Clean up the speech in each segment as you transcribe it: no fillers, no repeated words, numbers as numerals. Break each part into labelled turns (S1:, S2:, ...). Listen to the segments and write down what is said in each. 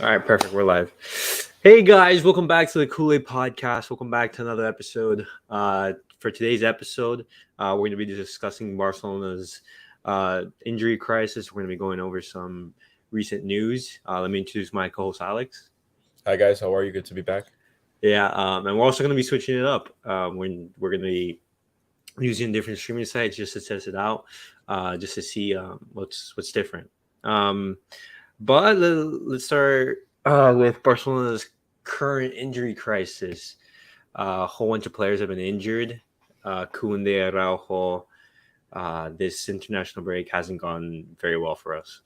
S1: All right, perfect. We're live. Hey guys, welcome back to the Kool-Aid Podcast. Welcome back to another episode. For today's episode, we're going to be discussing Barcelona's injury crisis. We're going to be going over some recent news. Let me introduce my co-host Alex.
S2: Hi guys, how are you? Good to be back.
S1: Yeah, and we're also going to be switching it up. When we're going to be using different streaming sites just to test it out, just to see what's different. Um, But let's start with Barcelona's current injury crisis. A whole bunch of players have been injured. Koundé, Araujo. This international break hasn't gone very well for us.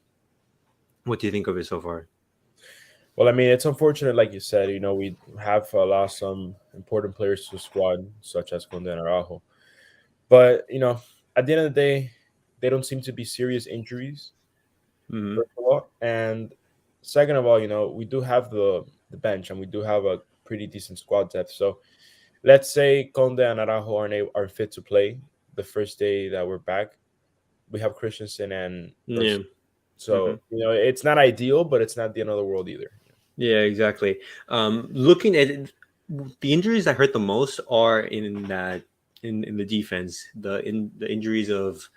S1: What do you think of it so far?
S2: Well, I mean, it's unfortunate, like you said. We have lost some important players to the squad, such as Conde and Araujo. But at the end of the day, they don't seem to be serious injuries.
S1: Mm-hmm.
S2: First of all, and second of all, we do have the bench, and we do have a pretty decent squad depth. So let's say Conde and Araujo are fit to play the first day that we're back. We have Christensen and
S1: Yeah.
S2: Garcia.
S1: Mm-hmm.
S2: So it's not ideal, but it's not the end of the world either.
S1: Yeah, exactly. Looking at it, the injuries that hurt the most are in the defense. The injuries of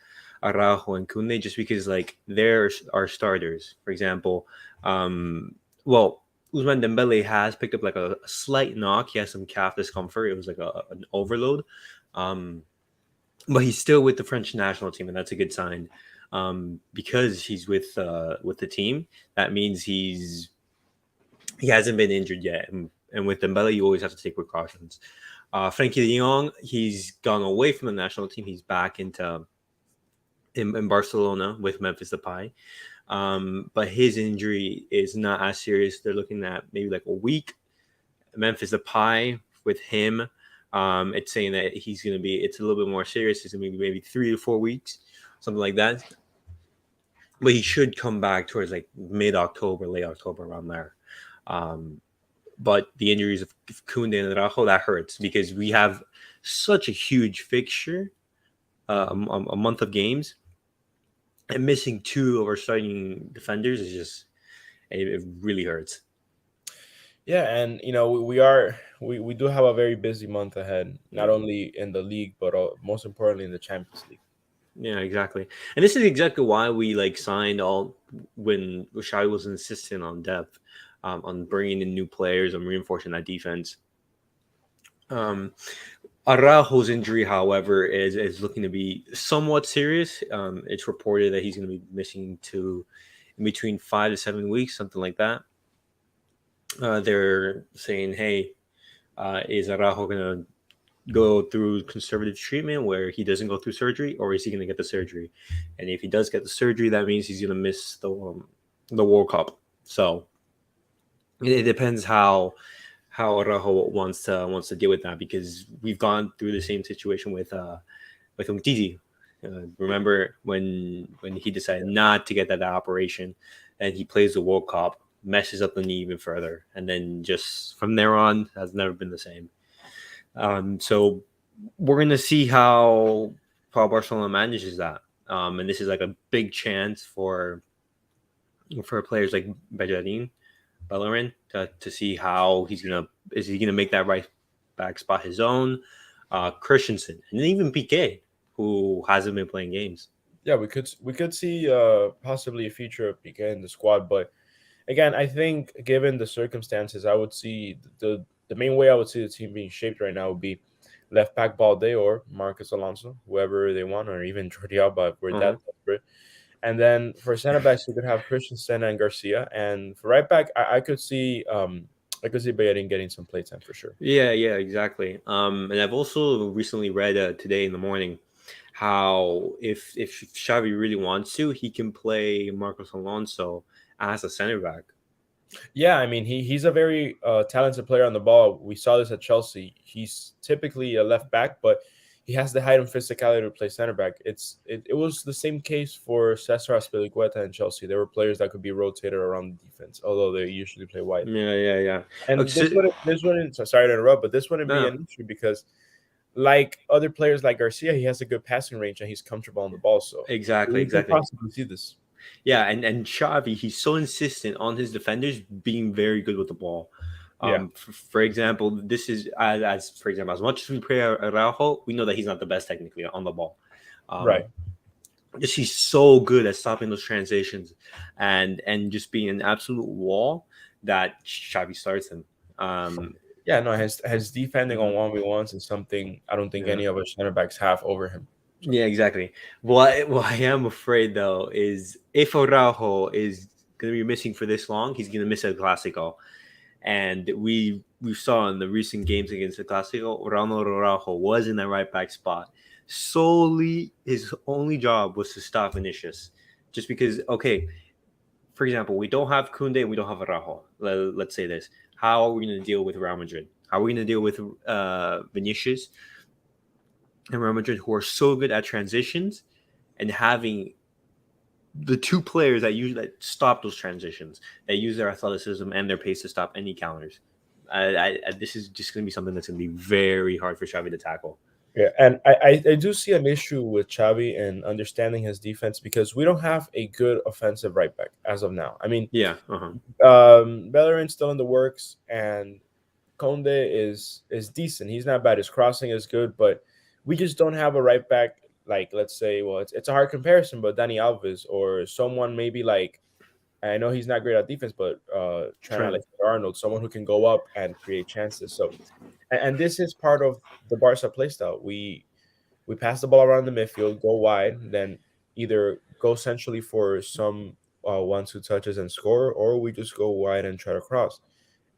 S1: Araujo and Kunde, just because like they're our starters. For example, um, well, Usman Dembele has picked up like a slight knock. He has some calf discomfort. It was like an overload, um, but he's still with the French national team, and that's a good sign. Because he's with the team, that means he hasn't been injured yet. And with Dembele, you always have to take precautions. Frankie de Jong, he's gone away from the national team. He's back in Barcelona with Memphis Depay. But his injury is not as serious. They're looking at maybe like a week. Memphis Depay with him, it's saying that it's a little bit more serious. It's going to be maybe 3 to 4 weeks, something like that. But he should come back towards like mid October, late October, around there. Um, but the injuries of Kunde and Rajo, that hurts because we have such a huge fixture, a month of games, and missing two of our starting defenders is just it really hurts.
S2: Yeah, and we do have a very busy month ahead, not only in the league but most importantly in the Champions League.
S1: Yeah, exactly. And this is exactly why we like signed all when Xavi was insistent on depth, on bringing in new players and reinforcing that defense. Um, Araujo's injury, however, is looking to be somewhat serious. It's reported that he's going to be missing to in between 5 to 7 weeks, something like that. They're saying, "Hey, is Araujo going to go through conservative treatment where he doesn't go through surgery, or is he going to get the surgery? And if he does get the surgery, that means he's going to miss the World Cup. So it depends how Araujo wants to deal with that because we've gone through the same situation with Umtiti. Remember when he decided not to get that operation, and he plays the World Cup, messes up the knee even further, and then just from there on has never been the same. So we're gonna see how Barcelona manages that. And this is like a big chance for players like Bellerin to see how is he gonna make that right back spot his own. Christensen and even Piqué, who hasn't been playing games.
S2: Yeah, we could see possibly a future of Piqué in the squad, but again, I think given the circumstances, I would see the main way I would see the team being shaped right now would be left back Balde or Marcus Alonso, whoever they want, or even Jordi Alba if we're
S1: Uh-huh.
S2: that desperate. And then for center backs, you could have Christensen and Garcia, and for right back, I could see Bellerin getting some playtime for sure.
S1: Yeah, exactly. And I've also recently read today in the morning how if Xavi really wants to, he can play Marcos Alonso as a center back.
S2: Yeah, I mean he's a very talented player on the ball. We saw this at Chelsea. He's typically a left back, but he has the height and physicality to play center back. It was the same case for Cesar Azpilicueta in Chelsea. There were players that could be rotated around the defense, although they usually play wide.
S1: Yeah.
S2: And
S1: Okay,
S2: this wouldn't sorry to interrupt, but this wouldn't be
S1: no,
S2: an issue because like other players like Garcia, he has a good passing range and he's comfortable on the ball. So
S1: exactly,
S2: we could
S1: exactly.
S2: possibly see this.
S1: Yeah, and Xavi, he's so insistent on his defenders being very good with the ball.
S2: Yeah,
S1: For example, this is as for example, as much as we pray Araujo, we know that he's not the best technically on the ball. Um,
S2: right.
S1: just he's so good at stopping those transitions, and just being an absolute wall that Xavi starts him. Um,
S2: Yeah, no, his defending on 1v1s is something I don't think
S1: yeah.
S2: any of our center backs have over him. So
S1: Yeah, exactly. What I am afraid though is if Araujo is going to be missing for this long, he's going to miss a Clásico. And we saw in the recent games against the Clásico, Ronald Araujo was in that right back spot. Solely, his only job was to stop Vinicius, just because. Okay, for example, we don't have Kunde and we don't have Araujo. Let's say this: how are we going to deal with Real Madrid? How are we going to deal with Vinicius and Real Madrid, who are so good at transitions and having the two players that stop those transitions, that use their athleticism and their pace to stop any counters. This is just going to be something that's going to be very hard for Xavi to tackle.
S2: yeah, and I do see an issue with Xavi and understanding his defense because we don't have a good offensive right back as of now. I mean,
S1: Yeah,
S2: Bellerin's still in the works, and Conde is decent. He's not bad. His crossing is good, but we just don't have a right back. Like, let's say, well, it's a hard comparison, but Dani Alves or someone maybe like, I know he's not great at defense, but Trent
S1: Trent.
S2: Alexander-Arnold, someone who can go up and create chances. So, and this is part of the Barca playstyle. We pass the ball around the midfield, go wide, then either go centrally for some 1-2 touches and score, or we just go wide and try to cross.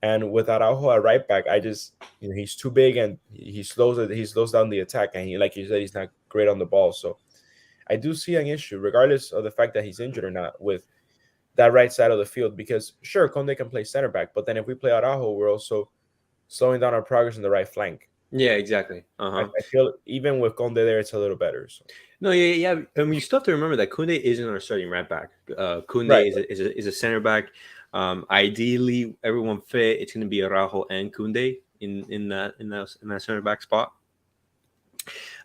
S2: And with Araujo at right back, I just he's too big and he slows down the attack, and he, like you said, he's not great on the ball. So I do see an issue, regardless of the fact that he's injured or not, with that right side of the field. Because sure, Conde can play center back, but then if we play Araujo, we're also slowing down our progress in the right flank.
S1: Yeah, exactly.
S2: I feel even with Conde there, it's a little better. So.
S1: No, yeah. You still have to remember that Kunde isn't our starting right back. Kunde
S2: Right.
S1: is a center back. Ideally, everyone fit. It's going to be Araujo and Kunde in that center back spot.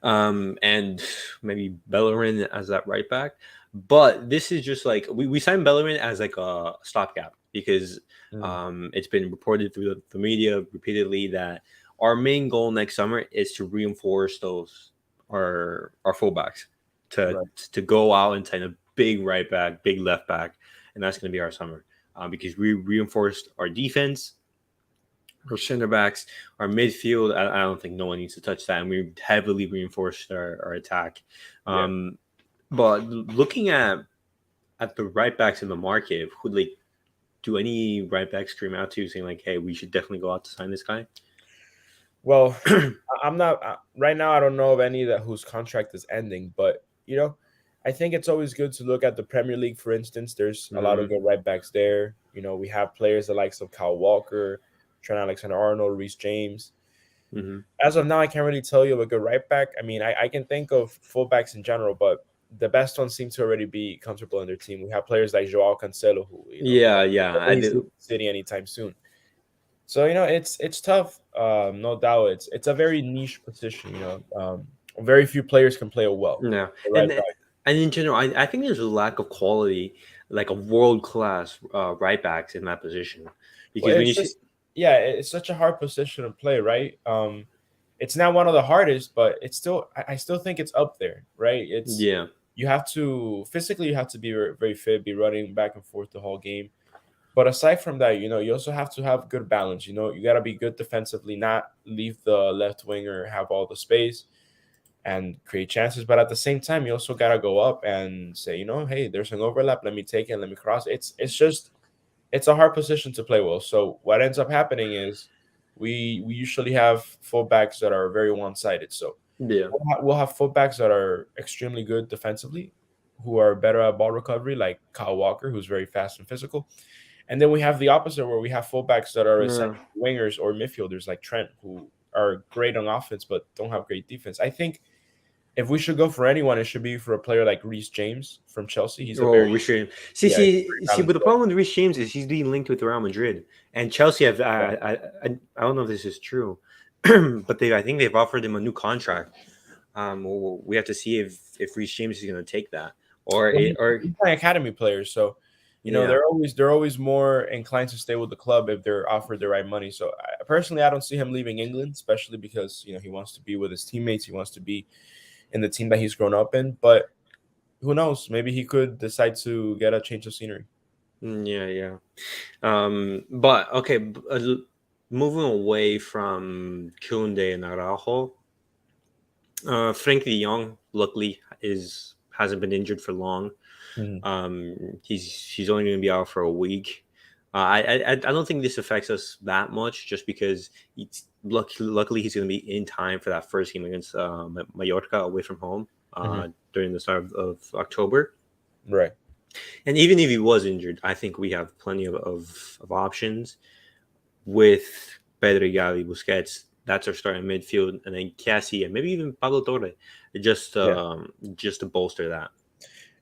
S1: And maybe Bellerin as that right back. But this is just like we signed Bellerin as like a stopgap because it's been reported through the media repeatedly that our main goal next summer is to reinforce those our fullbacks to go out and sign a big right back, big left back, and that's going to be our summer because we reinforced our defense, our center backs, our midfield. I don't think no one needs to touch that, and we heavily reinforced our attack. But looking at the right backs in the market, would like do any right backs scream out to you saying like, "Hey, we should definitely go out to sign this guy"?
S2: Well, I'm not right now. I don't know of any that whose contract is ending, but I think it's always good to look at the Premier League. For instance, there's a lot of good right backs there. We have players the likes of Kyle Walker, Trent Alexander-Arnold, Reece James. As of now, I can't really tell you of a good right back. I mean, I can think of fullbacks in general, but the best ones seem to already be comfortable in their team. We have players like Joao Cancelo, who
S1: I did.
S2: City anytime soon. So it's tough, no doubt. It's a very niche position. Very few players can play it well.
S1: Yeah,
S2: Right
S1: and
S2: back.
S1: and in general, I think there's a lack of quality, like a world class right backs in that position, because
S2: Well,
S1: when you
S2: it's
S1: see,
S2: just it's such a hard position to play, right? It's not one of the hardest, but it's still I still think it's up there, right? It's
S1: yeah,
S2: you have to physically you have to be very, very fit, be running back and forth the whole game. But aside from that, you also have to have good balance. You got to be good defensively, not leave the left winger have all the space and create chances. But at the same time, you also got to go up and say, hey, there's an overlap. Let me take it. Let me cross. It's a hard position to play well. So what ends up happening is we usually have fullbacks that are very one-sided. So
S1: yeah,
S2: we'll have fullbacks that are extremely good defensively, who are better at ball recovery, like Kyle Walker, who's very fast and physical. And then we have the opposite, where we have fullbacks that are
S1: yeah.
S2: essentially wingers or midfielders like Trent, who are great on offense but don't have great defense. I think if we should go for anyone, it should be for a player like Reece James from Chelsea. He's a
S1: Oh,
S2: very
S1: Rich James.
S2: he's a very
S1: See, but
S2: talented
S1: the
S2: player.
S1: problem with Rich James is he's being linked with Real Madrid and Chelsea. I don't know if this is true, but I think they've offered him a new contract. We have to see if Rich James is going to take that,
S2: Well,
S1: or
S2: he's my academy player, so
S1: yeah.
S2: they're always more inclined to stay with the club if they're offered the right money. So personally, I don't see him leaving England, especially because he wants to be with his teammates. He wants to be in the team that he's grown up in. But who knows? Maybe he could decide to get a change of scenery.
S1: Yeah, yeah. But okay, moving away from Kunde and Araujo, Frank de Jong, luckily, is hasn't been injured for long.
S2: Mhm.
S1: He's only going to be out for a week. I don't think this affects us that much, just because luckily he's going to be in time for that first game against Mallorca away from home
S2: Mhm.
S1: during the start of October.
S2: Right.
S1: And even if he was injured, I think we have plenty of options with Pedro, Gavi, Busquets. That's our starting midfield, and then Cassie and maybe even Pablo Torre, just
S2: Yeah.
S1: just to bolster that.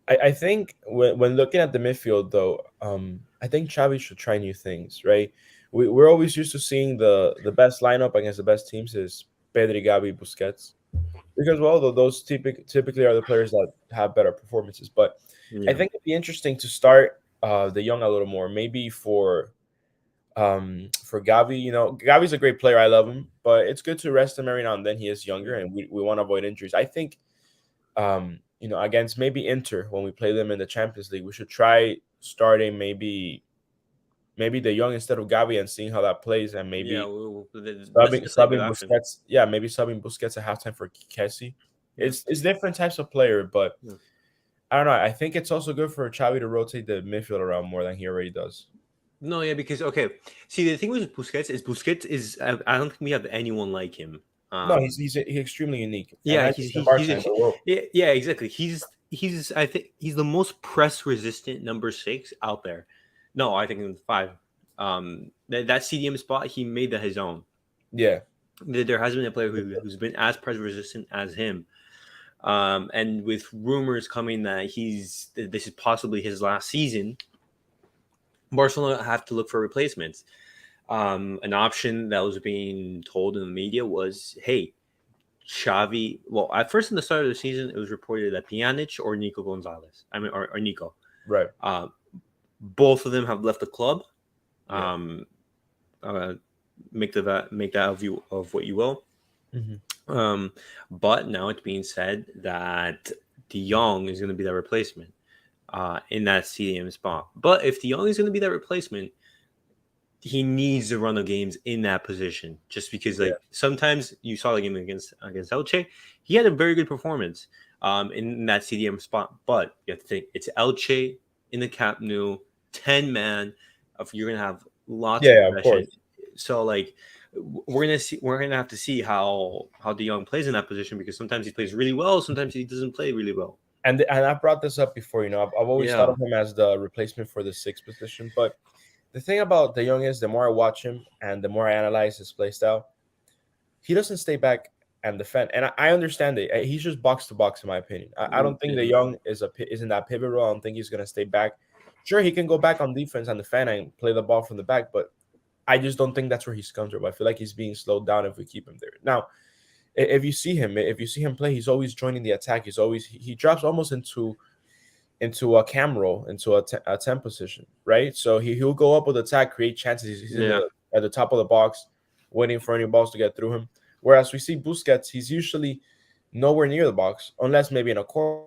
S2: I think when looking at the midfield, though, I think Xavi should try new things, right? We're always used to seeing the best lineup against the best teams is Pedri, Gavi, Busquets, because well, those typically are the players that have better performances. But I
S1: Yeah,
S2: think it'd be interesting to start the young a little more, maybe for Gavi. Gavi's a great player. I love him, but it's good to rest him every now and then. He is younger, and we want to avoid injuries. I think against maybe Inter when we play them in the Champions League, we should try starting maybe the young instead of Gavi and seeing how that plays, and
S1: yeah.
S2: maybe
S1: That's
S2: subbing
S1: definitely a good
S2: subbing
S1: option.
S2: Busquets. Yeah, maybe subbing Busquets at halftime for Kessie.
S1: Yeah.
S2: It's different types of player, but
S1: Yeah.
S2: I don't know. I think it's also good for Xavi to rotate the midfield around more than he already does.
S1: No, yeah, because okay. See, the thing with Busquets is I don't think we have anyone like him.
S2: No,
S1: Um,
S2: he's extremely unique, and
S1: yeah,
S2: not just in Barca in the world.
S1: yeah, yeah, exactly. He's I think he's the most press resistant number six out there. No, I think in five. That CDM spot he made that his own.
S2: Yeah,
S1: There hasn't been a player who's been as press resistant as him. And with rumors coming that this is possibly his last season, Barcelona have to look for replacements. An option that was being told in the media was, hey, Xavi. Well, at first in the start of the season, it was reported that Pjanic or Nico Gonzalez. I mean, or Nico.
S2: right.
S1: Uh, both of them have left the club.
S2: Yeah.
S1: Um, uh, make that of you of what you will.
S2: Hmm.
S1: Um, but now it's being said that De Jong is going to be that replacement in that CDM spot. But if De Jong is going to be that replacement, he needs to run the games in that position, just because
S2: Yeah.
S1: like sometimes you saw the game against Elche, he had a very good performance in that CDM spot. But you have to think it's Elche in the Camp Nou, 10 man. Of You're gonna have lots of
S2: Yeah, of
S1: possession,
S2: course.
S1: so like we're gonna have to see how De Jong plays in that position, because sometimes he plays really well, sometimes he doesn't play really well.
S2: And I brought this up before. I've always thought
S1: Yeah,
S2: of him as the replacement for the sixth position. But the thing about De Jong is, the more I watch him and the more I analyze his play style, he doesn't stay back and defend. And I understand it. He's just box to box, in my opinion. I don't think De
S1: yeah,
S2: Jong is in that pivot role. I don't think he's gonna stay back. Sure, he can go back on defense and defend and play the ball from the back, but I just don't think that's where he's comfortable. I feel like he's being slowed down if we keep him there. Now, if you see him play, he's always joining the attack. He drops almost into a cam roll, into a 10 position, right? So he'll go up with attack, create chances. He's
S1: yeah.
S2: at the top of the box, waiting for any balls to get through him. Whereas we see Busquets, he's usually nowhere near the box, unless maybe in a corner.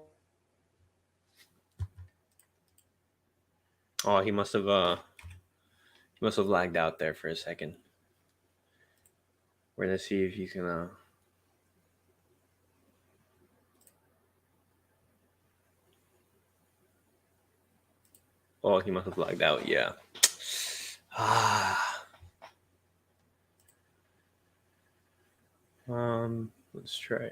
S1: Oh, he must have lagged out there for a second. We're gonna see if he's gonna. Oh, he must have lagged out. Yeah. Ah. Let's try.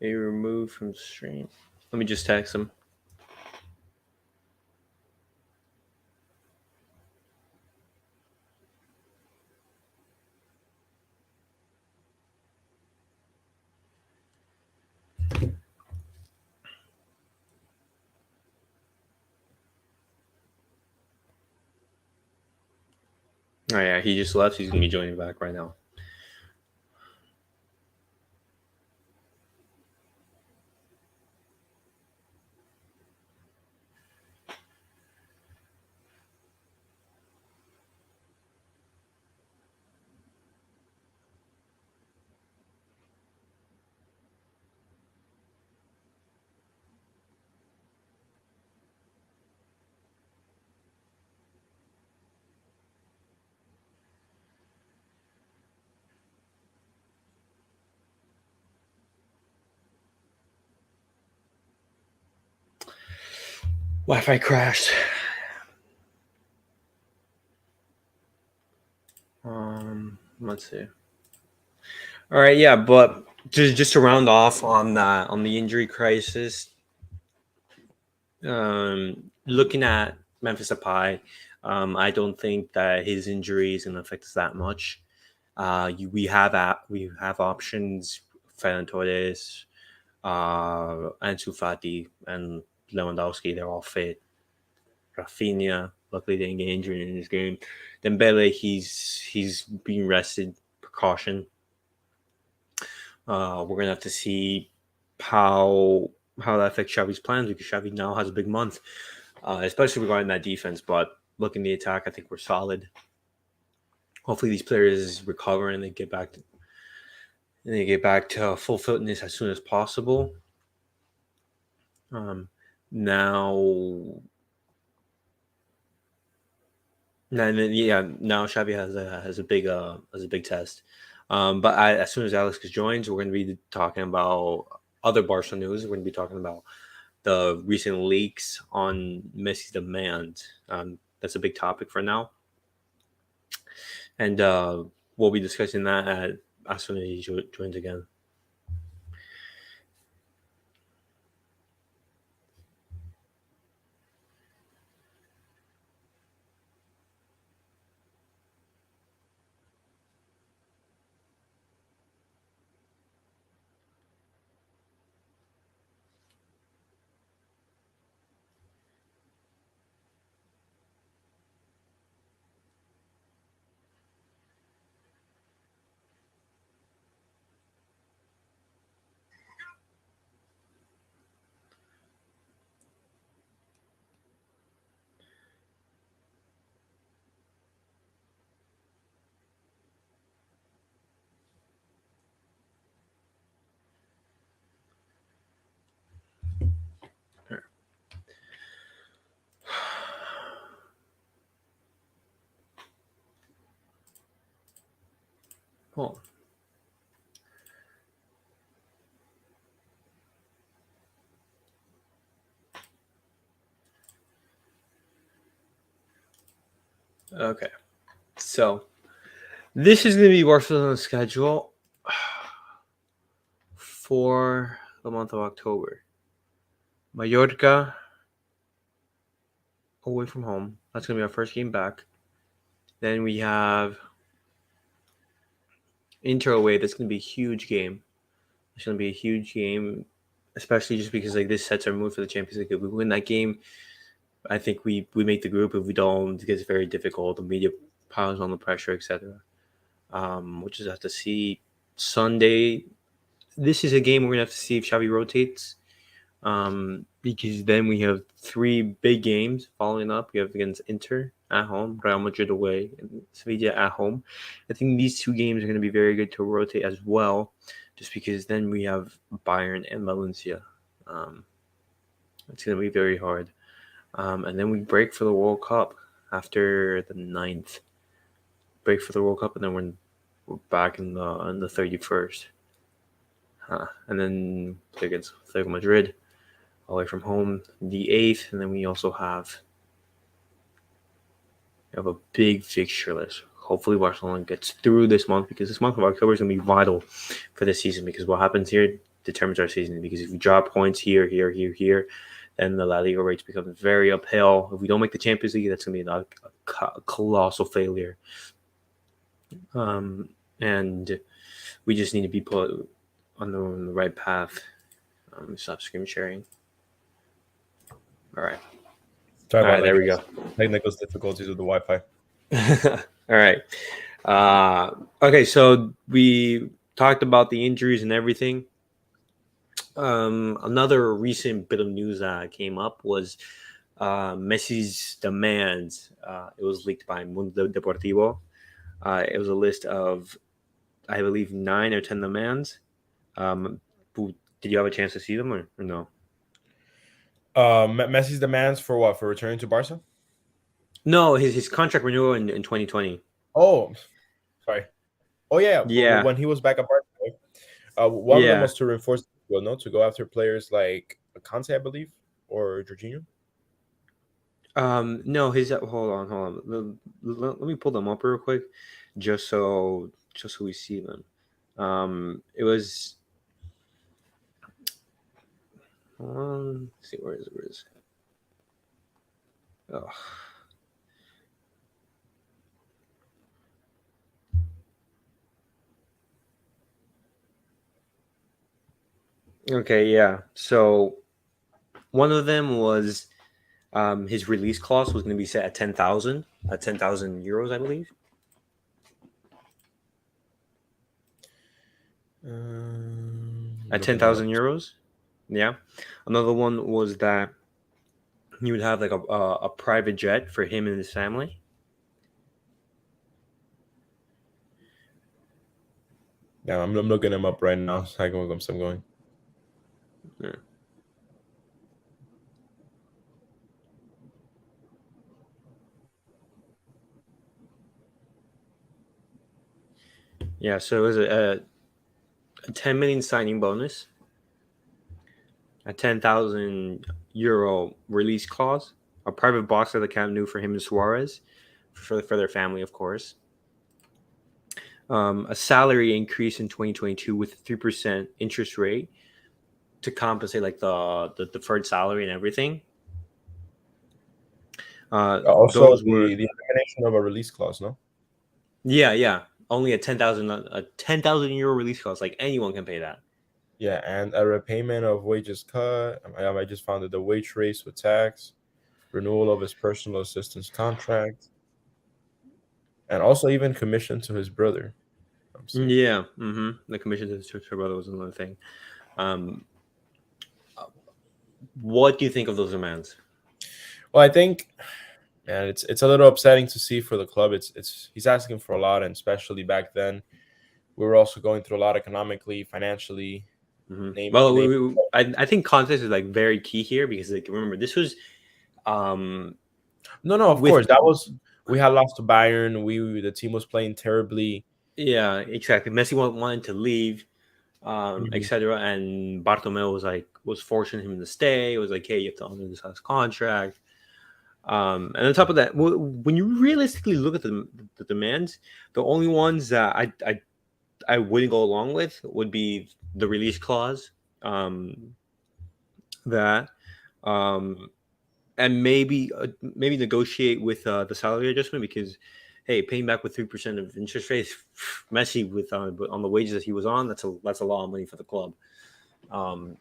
S1: A remove from stream. Let me just text him. Oh yeah, he just left. He's gonna be joining back right now. Wi-Fi crashed. Let's see. All right, yeah, but just to round off on the injury crisis, looking at Memphis Depay, I don't think that his injury is going to affect us that much. We have options: Ferran Torres, Ansu Fati, and Lewandowski. They're all fit. Rafinha, luckily didn't get injured in this game. Dembele, he's being rested, precaution. We're gonna have to see how that affects Xavi's plans because Xavi now has a big month, especially regarding that defense. But looking the attack, I think we're solid. Hopefully, these players recover and they get back to full fitness as soon as possible. Now Xavi has a big test. But as soon as Alex joins, we're going to be talking about other Barca news. We're going to be talking about the recent leaks on Messi's demand. That's a big topic for now, and we'll be discussing that as soon as he joins again. Cool. Okay, so this is going to be Barcelona's schedule for the month of October. Mallorca away from home. That's going to be our first game back. Then we have Inter away. That's going to be a huge game. It's going to be a huge game, especially just because like this sets our mood for the Champions League. If we win that game, I think we make the group. If we don't, it gets very difficult. The media piles on the pressure, etc. We'll just have to see. Sunday, this is a game we're going to have to see if Xavi rotates. Because then we have three big games following up. We have against Inter at home, Real Madrid away, and Sevilla at home. I think these two games are going to be very good to rotate as well, just because then we have Bayern and Valencia. It's going to be very hard. And then we break for the World Cup after the 9th. Break for the World Cup, and then we're back in the 31st. And then play against Atletico Madrid away from home the 8th, and then we also have a big fixture list. Hopefully Barcelona gets through this month because this month of October is going to be vital for the season because what happens here determines our season because if we drop points here, then the La Liga race becomes very uphill. If we don't make the Champions League, that's going to be a colossal failure. And we just need to be put on the right path. Stop screen sharing. All right.
S2: Sorry about
S1: there we go.
S2: Technical difficulties with the Wi-Fi.
S1: All right. Okay, so we talked about the injuries and everything. Another recent bit of news that came up was Messi's demands. It was leaked by Mundo Deportivo. It was a list of, I believe, 9 or 10 demands. Did you have a chance to see them or no?
S2: Messi's demands for what? For returning to Barca?
S1: No, his contract renewal in 2020.
S2: Oh, sorry. Oh yeah.
S1: Yeah.
S2: When he was back at Barca, one of them
S1: Yeah.
S2: was to reinforce the field, no, to go after players like Kante, I believe, or Jorginho.
S1: No, his hold on. Let me pull them up real quick, just so we see them. It was. Let's see, where is it? Oh, okay, yeah. So one of them was his release clause was going to be set at 10,000 euros, I believe, at ten
S2: Looking them up.
S1: thousand euros. Yeah. Another one was that he would have like a private jet for him and his family.
S2: Yeah, I'm looking them up right now. So I can look up some going.
S1: Yeah. Yeah, so it was a 10 million signing bonus, a 10,000 euro release clause, a private box at the Camp Nou for him and Suarez, for their family, of course. A salary increase in 2022 with a 3% interest rate to compensate like the deferred salary and everything.
S2: Also,
S1: Those were,
S2: the elimination of a release clause, no?
S1: yeah, only a 10,000 euro release clause. Like anyone can pay that.
S2: Yeah, and a repayment of wages cut. I just found that the wage raise with tax, renewal of his personal assistance contract, and also even commission to his brother. I'm seeing.
S1: Yeah, the commission to the Church brother was another thing. Um, what do you think of those demands?
S2: Well, I think, man, it's a little upsetting to see for the club. It's he's asking for a lot, and especially back then, we were also going through a lot economically, financially.
S1: Well,
S2: Name.
S1: I think context is like very key here because like remember this was um
S2: No, of
S1: with
S2: course that was we had lost to Bayern. The team was playing terribly.
S1: yeah, exactly. Messi wanted to leave,
S2: Mhm.
S1: etc. And Bartomeu was forcing him to stay. It was like, hey, you have to honor this last contract. And on top of that, when you realistically look at the demands, the only ones that I wouldn't go along with would be the release clause, that um, and maybe negotiate with the salary adjustment because hey, paying back with 3% of interest rates, Messi with on the wages that he was on, that's a lot of money for the club. Um,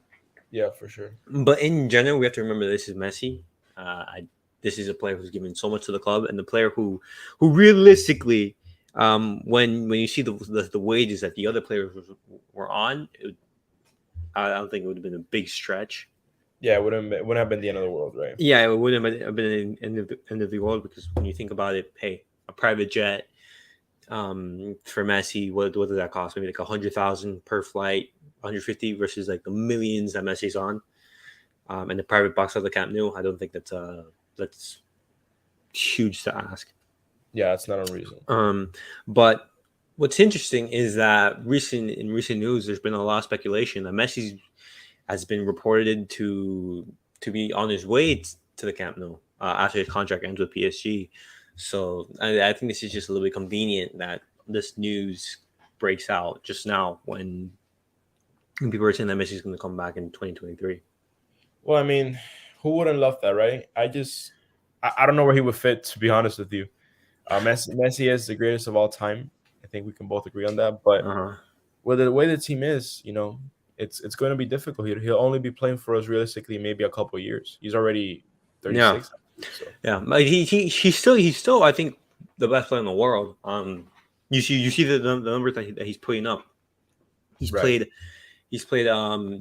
S2: Yeah, for sure.
S1: but in general, we have to remember this is Messi. This is a player who's given so much to the club, and the player who realistically, when you see the wages that the other players were on, I don't think it would have been a big stretch.
S2: Yeah, it wouldn't have been the end of the world, right?
S1: Yeah, it wouldn't have been an end of the world because when you think about it, hey, a private jet for Messi, what does that cost? Maybe like 100,000 per flight, 150 versus like the millions that Messi's on, and the private box of the Camp Nou. I don't think that's huge to ask.
S2: Yeah, it's not unreasonable.
S1: But what's interesting is that in recent news, there's been a lot of speculation that Messi has been reported to be on his way to the Camp Nou after his contract ends with PSG. So I think this is just a little bit convenient that this news breaks out just now when people are saying that Messi's going to come back in 2023.
S2: Well, I mean, who wouldn't love that, right? I don't know where he would fit, to be honest with you. Messi is the greatest of all time. I think we can both agree on that. But
S1: Uh-huh.
S2: with the way the team is, it's going to be difficult. He'll only be playing for us realistically maybe a couple of years. He's already
S1: Yeah,
S2: 36, I believe, so.
S1: yeah. But he's still I think the best player in the world. You see the numbers that he's putting up. He's
S2: Right.
S1: played He's played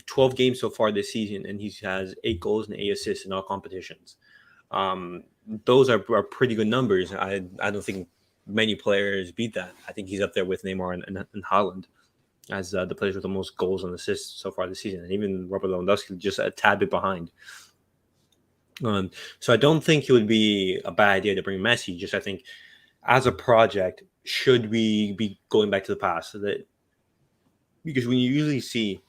S1: 12 games so far this season, and he has 8 goals and 8 assists in all competitions. Those are pretty good numbers. I don't think many players beat that. I think he's up there with Neymar and Haaland as the players with the most goals and assists so far this season, and even Robert Lewandowski just a tad bit behind. So I don't think it would be a bad idea to bring Messi. Just I think as a project, should we be going back to the past? So that because when you usually see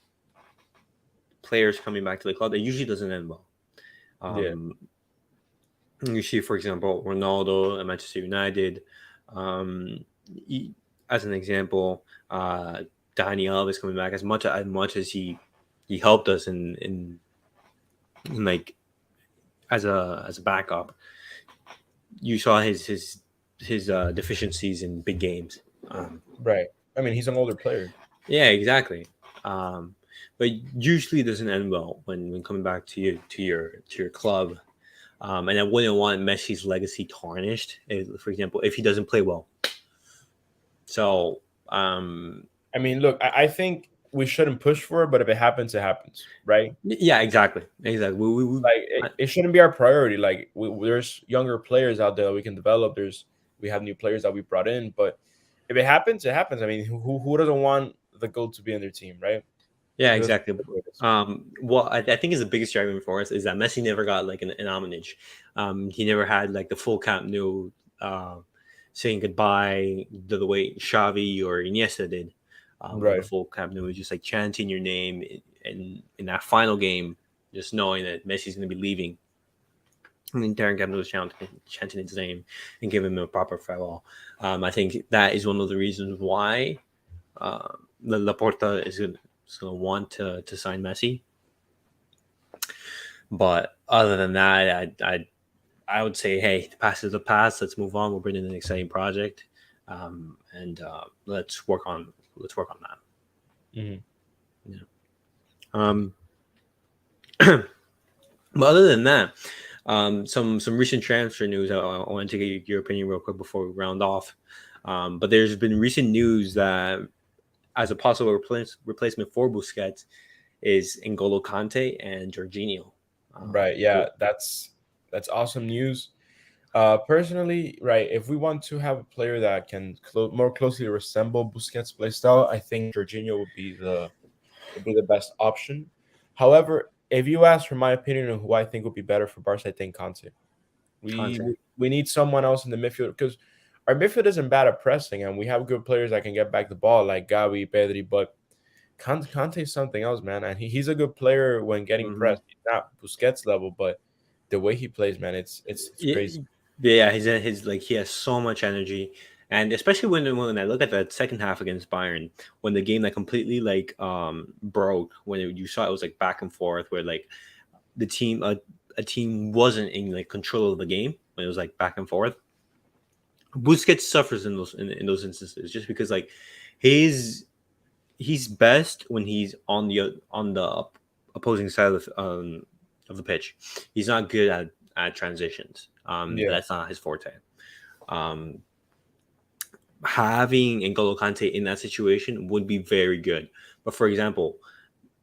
S1: players coming back to the club, it usually doesn't end well.
S2: Yeah.
S1: Um, You see, for example, Ronaldo at Manchester United. Um, he- as an example, Dani Alves coming back as much as he helped us in like as a backup. You saw his deficiencies in big games. Um,
S2: Right. I mean, he's an older player.
S1: yeah, exactly. Um, but usually it doesn't end well when coming back to your club. And I wouldn't want Messi's legacy tarnished. For example, if he doesn't play well. So
S2: I mean, look, I think we shouldn't push for it, but if it happens, it happens, right?
S1: yeah, exactly.
S2: Like it shouldn't be our priority. Like there's younger players out there that we can develop. We have new players that we brought in, but if it happens, it happens. I mean, who doesn't want the goal to be in their team, right?
S1: Yeah,
S2: Who doesn't
S1: exactly.
S2: want the greatest?
S1: What I think is the biggest driving force is that Messi never got like an homenage. He never had like the full Camp Nou saying goodbye the way Xavi or Iniesta did on the
S2: Right.
S1: full Camp Nou, just like chanting your name in that final game, just knowing that Messi's going to be leaving. And then Darren Campbell was chanting his name and giving him a proper farewell. I think that is one of the reasons why Laporta is going to want to sign Messi. But other than that, I would say, hey, the past is the past. Let's move on. We're bringing an exciting project, and let's work on that.
S2: Hmm.
S1: Yeah. Um, but other than that, some recent transfer news. I want to get your opinion real quick before we round off. But there's been recent news that as a possible replacement for Busquets is N'Golo Kante and Jorginho.
S2: Right. Yeah, that's awesome news. Personally, right, if we want to have a player that can more closely resemble Busquets' play style, I think Jorginho would be the best option. However, if you ask for my opinion on who I think would be better for Barca, I think Conte. We
S1: Kante.
S2: we we need someone else in the midfield because our midfield isn't bad at pressing, and we have good players that can get back the ball like Gavi, Pedri, but Conte is something else, man. And he's a good player when getting
S1: Mm-hmm.
S2: pressed. He's not Busquets level, but the way he plays, man, it's crazy.
S1: Yeah, his like he has so much energy, and especially when I look at that second half against Bayern, when the game like completely like broke, when you saw it was like back and forth, where like the team a team wasn't in like control of the game when it was like back and forth. Busquets suffers in those instances just because like his he's best when he's on the opposing side of the pitch. He's not good at transitions.
S2: Yeah,
S1: That's not his forte. Um, Having N'Golo Kante in that situation would be very good. But for example,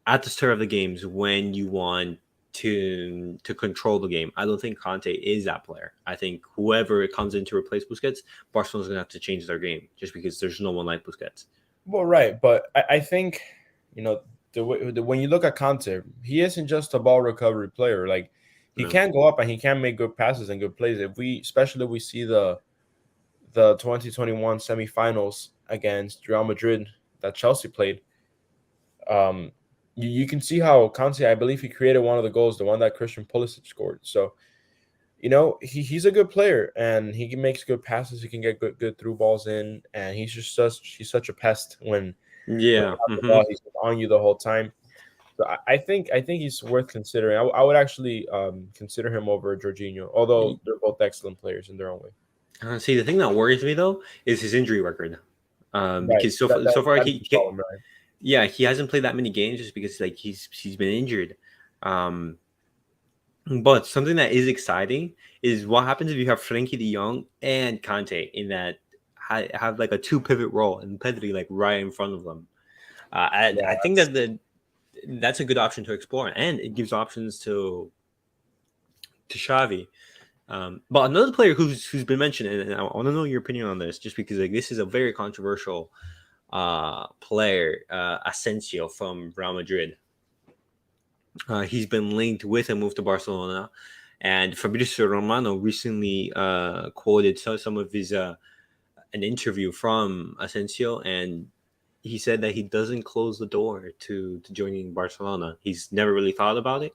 S1: at the start of the games when you want to control the game, I don't think Conte is that player. I think whoever comes in to replace Busquets, Barcelona's gonna have to change their game just because there's no one like Busquets.
S2: well, right, but I think you know when you look at Conte, he isn't just a ball recovery player. Like he
S1: No.
S2: can go up and he can make good passes and good plays. Especially if we see the 2021 semifinals against Real Madrid that Chelsea played, um, you can see how Conte, I believe he created one of the goals, the one that Christian Pulisic scored. So, he's a good player and makes good passes. He can get good through balls in, and he's such a pest when you
S1: Yeah.
S2: have the
S1: Hmm.
S2: ball. He's on you the whole time. So I think he's worth considering. I would actually consider him over Jorginho, although they're both excellent players in their own way.
S1: See, the thing that worries me though is his injury record.
S2: Right.
S1: Because so
S2: That
S1: far,
S2: that,
S1: so far
S2: that is the problem, right?
S1: yeah, he hasn't played that many games just because like he's been injured. Um, but something that is exciting is what happens if you have Frankie De Jong and Kante in that have like a two pivot role and Pedri like right in front of them.
S2: Yeah,
S1: I think that that's a good option to explore, and it gives options to Xavi. But another player who's been mentioned, and I want to know your opinion on this, just because like this is a very controversial player, Asensio from Real Madrid. He's been linked with a move to Barcelona, and Fabrizio Romano recently quoted some of his an interview from Asensio, and he said that he doesn't close the door to joining Barcelona. He's never really thought about it,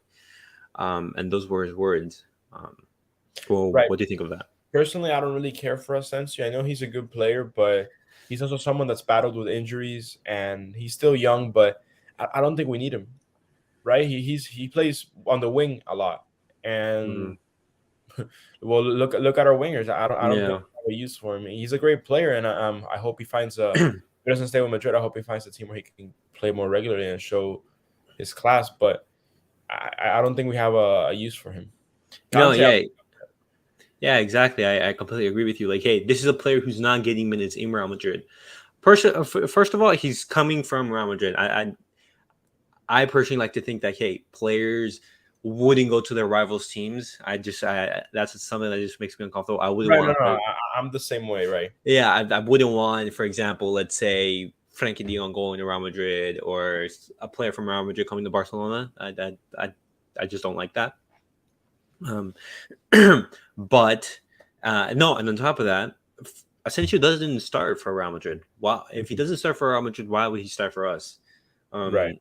S1: and those were his words. Um, Well,
S2: Right.
S1: what do you think of that?
S2: Personally, I don't really care for Asensio. I know he's a good player, but he's also someone that's battled with injuries, and he's still young. But I don't think we need him. Right? He plays on the wing a lot,
S1: Hmm.
S2: and well, look at our wingers. I don't think
S1: Yeah.
S2: we have a use for him. He's a great player, and I hope he finds a. If he doesn't stay with Madrid, I hope he finds a team where he can play more regularly and show his class. But I don't think we have a use for him.
S1: No,
S2: Conte,
S1: yeah, yeah, exactly. I completely agree with you. Like, hey, this is a player who's not getting minutes in Real Madrid. First of all, he's coming from Real Madrid. I personally like to think that hey, players wouldn't go to their rivals' teams. That's something that just makes me uncomfortable. I wouldn't
S2: right? No,
S1: want
S2: no,
S1: a player.
S2: I'm the same way, right?
S1: Yeah, I wouldn't want, for example, let's say Frankie De Jong going to Real Madrid or a player from Real Madrid coming to Barcelona. I just don't like that. Um, but no, and on top of that, Asensio doesn't start for Real Madrid. Wow, if he
S2: Mhm.
S1: doesn't start for Real Madrid, why would he start for us?
S2: Right.
S1: Um,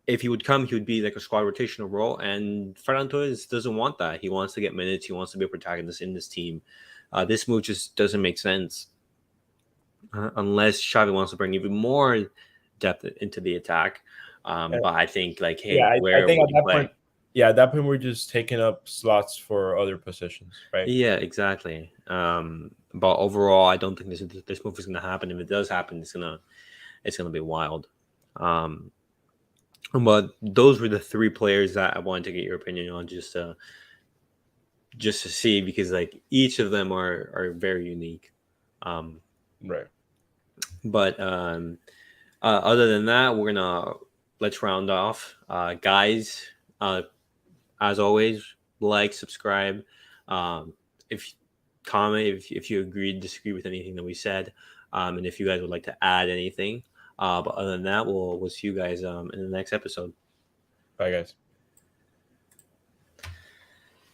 S1: if he would come, he would be like a squad rotational role, and Ferran Torres doesn't want that. He wants to get minutes. He wants to be a protagonist in this team. This move just doesn't make sense unless Xavi wants to bring even more depth into the attack. But I think like,
S2: Yeah,
S1: hey,
S2: I
S1: where
S2: think
S1: would
S2: at
S1: you
S2: that
S1: play?
S2: point, yeah, at that point we're just taking up slots for other positions, right?
S1: Yeah, exactly. But overall, I don't think this move is gonna happen. If it does happen, it's gonna be wild. Um, but those were the three players that I wanted to get your opinion on, just to see because like each of them are very unique. Um,
S2: Right.
S1: but other than that, let's round off, guys. Uh, as always, like, subscribe. If comment if you agree, disagree with anything that we said, and if you guys would like to add anything. But other than that, we'll see you guys in the next episode.
S2: Bye, guys.